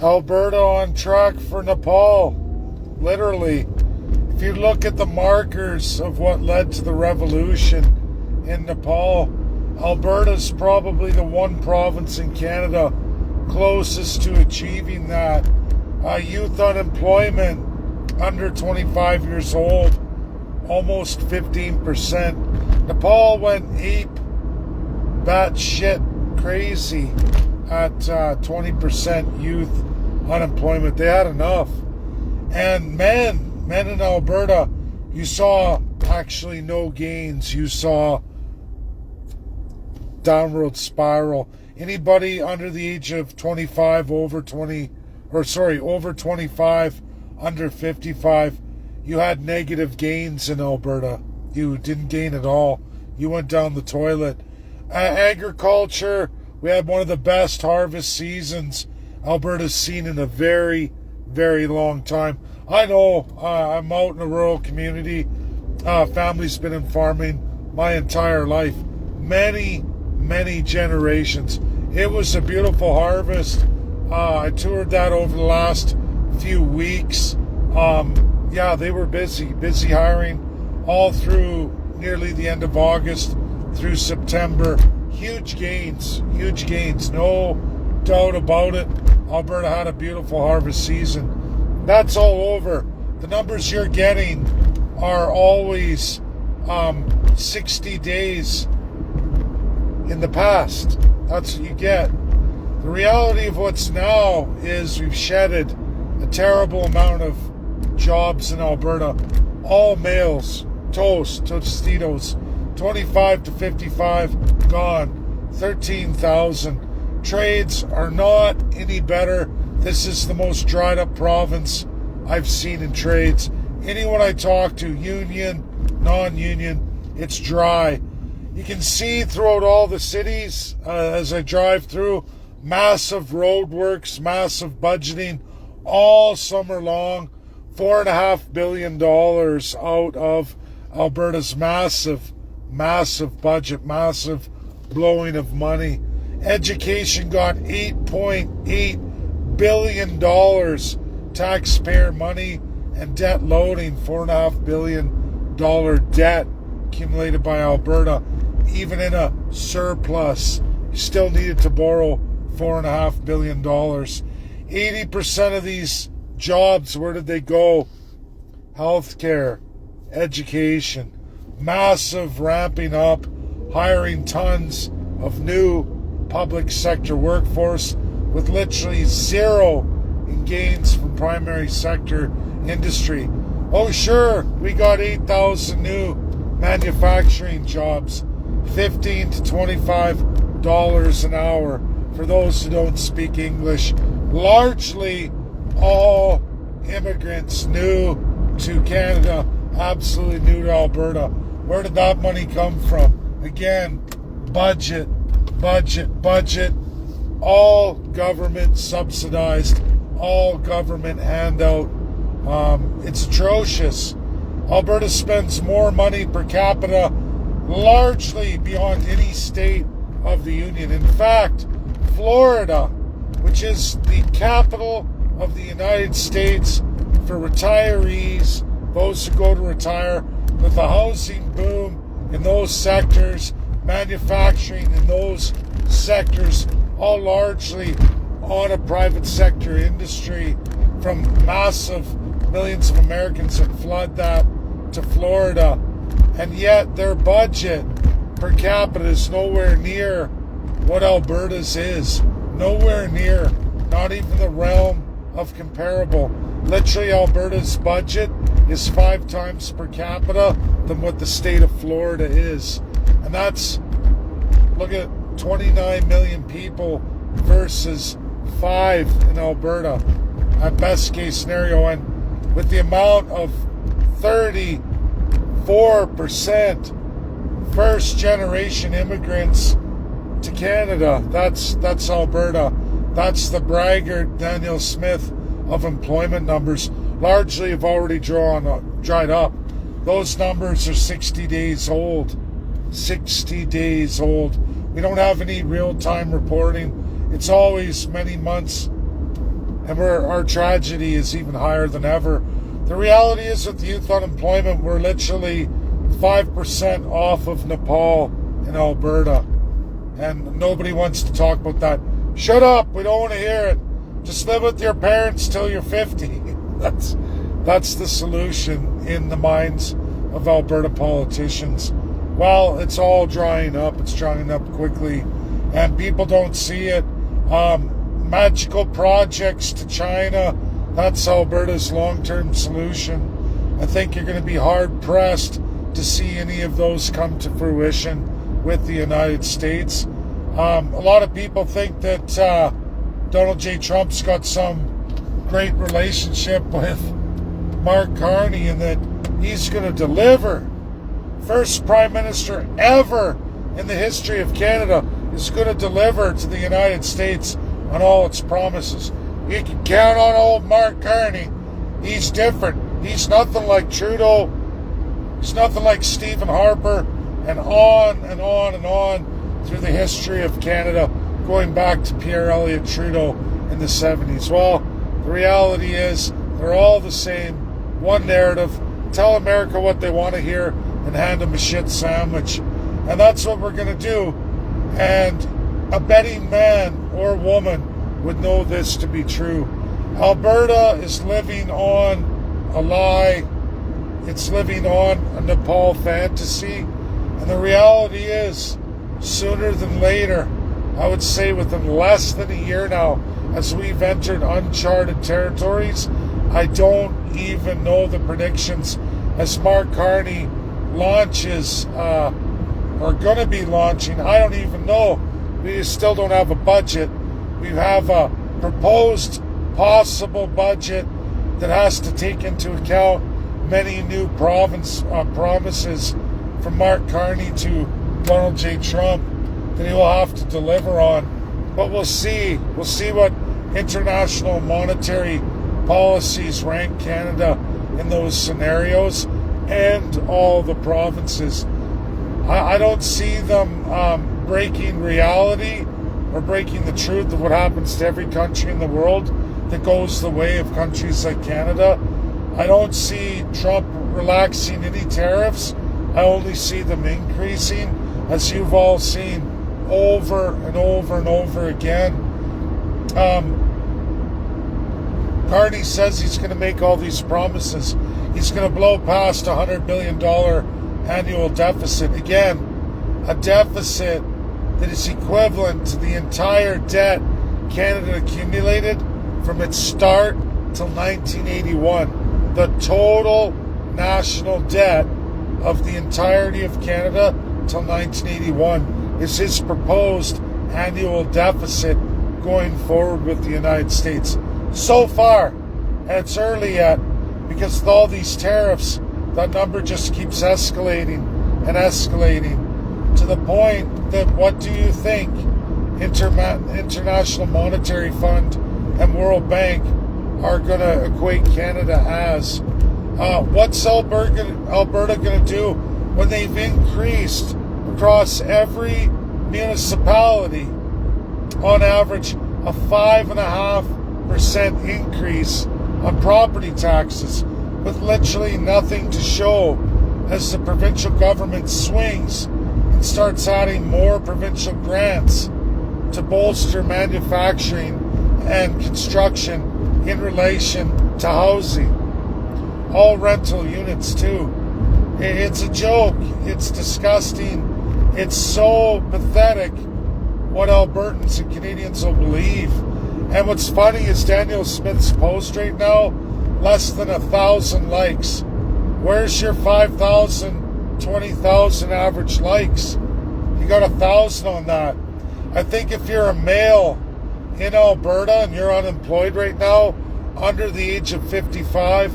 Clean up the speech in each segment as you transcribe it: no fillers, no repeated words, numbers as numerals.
Alberta on track for Nepal. Literally. If you look at the markers of what led to the revolution in Nepal, Alberta's probably the one province in Canada closest to achieving that. Youth unemployment under 25 years old, almost 15%. Nepal went ape batshit crazy at 20% youth unemployment. They had enough. And men in Alberta, you saw actually no gains. You saw downward spiral. Anybody under the age of 25, over 25, under 55, you had negative gains in Alberta. You didn't gain at all. You went down the toilet. Agriculture, we had one of the best harvest seasons Alberta's seen in a very, very long time. I know, I'm out in a rural community. Family's been in farming my entire life. Many generations. It was a beautiful harvest. I toured that over the last few weeks. Yeah, they were busy hiring all through nearly the end of August through September. Huge gains, no doubt about it. Alberta had a beautiful harvest season. That's all over. The numbers you're getting are always 60 days in the past. That's what you get. The reality of what's now is we've shedded a terrible amount of jobs in Alberta. All males, Tostitos, 25 to 55, gone. 13,000. Trades are not any better. This is the most dried up province I've seen in trades. Anyone I talk to, union, non-union, it's dry. You can see throughout all the cities as I drive through, massive roadworks, massive budgeting all summer long. $4.5 billion out of Alberta's massive budget, massive blowing of money. Education got $8.8 billion taxpayer money, and debt loading, $4.5 billion debt accumulated by Alberta. Even in a surplus, you still needed to borrow $4.5 billion. 80% of these jobs, where did they go? Healthcare, education, massive ramping up, hiring tons of new public sector workforce with literally zero in gains from primary sector industry. Oh sure, we got 8,000 new manufacturing jobs, $15 to $25 an hour for those who don't speak English. Largely all immigrants new to Canada, absolutely new to Alberta. Where did that money come from? Again, budget. All government subsidized, all government handout. It's atrocious. Alberta spends more money per capita, largely beyond any state of the union. In fact, Florida, which is the capital of the United States for retirees, those who go to retire, with the housing boom in those sectors, manufacturing in those sectors, all largely on a private sector industry, from massive millions of Americans that flood that to Florida. And yet their budget per capita is nowhere near what Alberta's is. Nowhere near. Not even the realm of comparable. Literally, Alberta's budget is 5 times per capita than what the state of Florida is. And that's, look at 29 million people versus 5 in Alberta at best case scenario. And with the amount of 34% first generation immigrants to Canada, that's Alberta. That's the braggart Daniel Smith of employment numbers. Largely have already dried up. Those numbers are 60 days old. 60 days old. We don't have any real-time reporting. It's always many months and our tragedy is even higher than ever. The reality is with youth unemployment, we're literally 5% off of Nepal in Alberta. And nobody wants to talk about that. Shut up, we don't want to hear it. Just live with your parents till you're 50. That's the solution in the minds of Alberta politicians. Well, it's all drying up. It's drying up quickly. And people don't see it. Magical projects to China, that's Alberta's long-term solution. I think you're going to be hard-pressed to see any of those come to fruition with the United States. A lot of people think that Donald J. Trump's got some great relationship with Mark Carney and that he's going to deliver. First Prime Minister ever in the history of Canada is going to deliver to the United States on all its promises. You can count on old Mark Carney. He's different. He's nothing like Trudeau. He's nothing like Stephen Harper, and on and on and on through the history of Canada, going back to Pierre Elliott Trudeau in the 70s. Well, the reality is they're all the same. One narrative. Tell America what they want to hear and hand them a shit sandwich. And that's what we're going to do. And a betting man or woman would know this to be true. Alberta is living on a lie. It's living on a Nepal fantasy. And the reality is, sooner than later, I would say within less than a year now, as we've entered uncharted territories, I don't even know the predictions as Mark Carney launches, or going to be launching. I don't even know. We still don't have a budget. We have a proposed possible budget that has to take into account many new promises from Mark Carney to Donald J. Trump that he will have to deliver on. But we'll see. We'll see what international monetary policies rank Canada in those scenarios and all the provinces. I don't see them breaking reality or breaking the truth of what happens to every country in the world that goes the way of countries like Canada. I don't see Trump relaxing any tariffs. I only see them increasing, as you've all seen over and over and over again. Carney says he's going to make all these promises. He's going to blow past $100 billion annual deficit. Again, a deficit that is equivalent to the entire debt Canada accumulated from its start till 1981. The total national debt of the entirety of Canada till 1981 is his proposed annual deficit going forward with the United States. So far, and it's early yet, because with all these tariffs, that number just keeps escalating and escalating to the point that, what do you think International Monetary Fund and World Bank are going to equate Canada as? What's Alberta going to do when they've increased across every municipality on average a 5.5% increase on property taxes with literally nothing to show as the provincial government swings and starts adding more provincial grants to bolster manufacturing and construction in relation to housing? All rental units too. It's a joke. It's disgusting. It's so pathetic what Albertans and Canadians will believe. And what's funny is Daniel Smith's post right now, less than 1,000 likes. Where's your 5,000, 20,000 average likes? You got 1,000 on that. I think if you're a male in Alberta and you're unemployed right now, under the age of 55,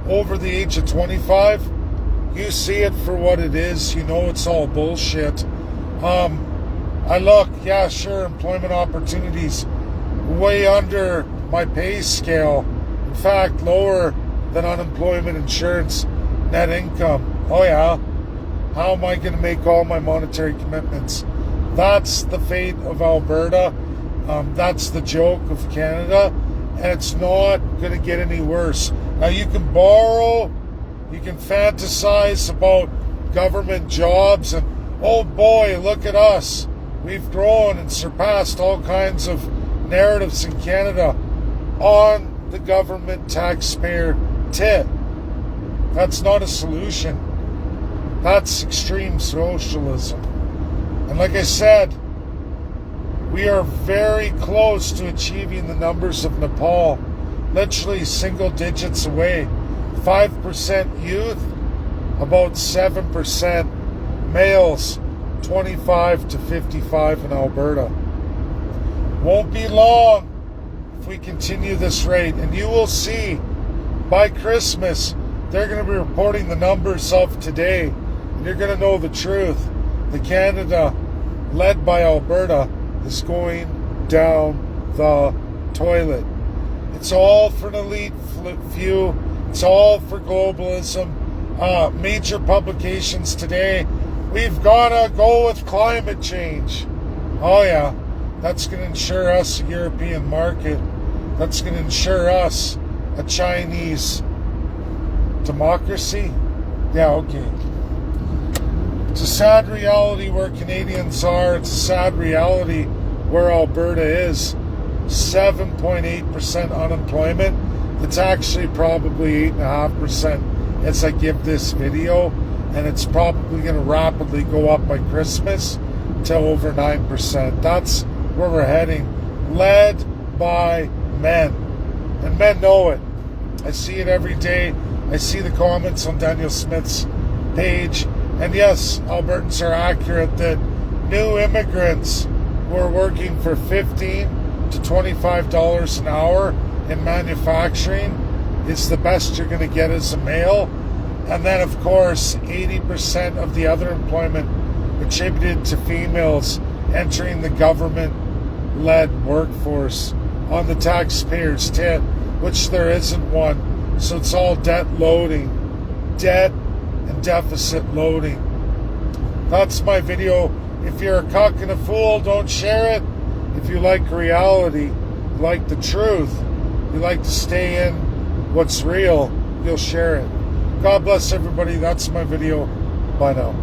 over the age of 25, you see it for what it is. You know it's all bullshit. I look, yeah, sure, employment opportunities way under my pay scale. In fact, lower than unemployment insurance net income. Oh yeah, how am I going to make all my monetary commitments? That's the fate of Alberta. That's the joke of Canada. and it's not going to get any worse. Now, you can borrow, you can fantasize about government jobs, and oh boy, look at us. We've grown and surpassed all kinds of narratives in Canada on the government taxpayer tit. That's not a solution. That's extreme socialism. And like I said, we are very close to achieving the numbers of Nepal, literally single digits away. 5% youth, about 7% males, 25 to 55 in Alberta. Won't be long if we continue this rate, and you will see by Christmas they're going to be reporting the numbers of today, and you're going to know the truth. The Canada, led by Alberta, is going down the toilet. It's all for an elite few. It's all for globalism. Major publications today, we've got to go with climate change. Oh yeah, that's going to ensure us a European market. That's going to ensure us a Chinese democracy. Yeah, okay. It's a sad reality where Canadians are. It's a sad reality where Alberta is. 7.8% unemployment. It's actually probably 8.5% as I give this video, and it's probably going to rapidly go up by Christmas to over 9%. That's where we're heading, led by men. And men know it. I see it every day. I see the comments on Daniel Smith's page. And yes, Albertans are accurate that new immigrants who are working for $15 to $25 an hour in manufacturing is the best you're going to get as a male. And then, of course, 80% of the other employment attributed to females entering the government-led workforce on the taxpayer's tit, which there isn't one. So it's all debt loading, debt and deficit loading. That's my video. If you're a cuck and a fool, don't share it. If you like reality, you like the truth, you like to stay in what's real, you'll share it. God bless everybody. That's my video. Bye now.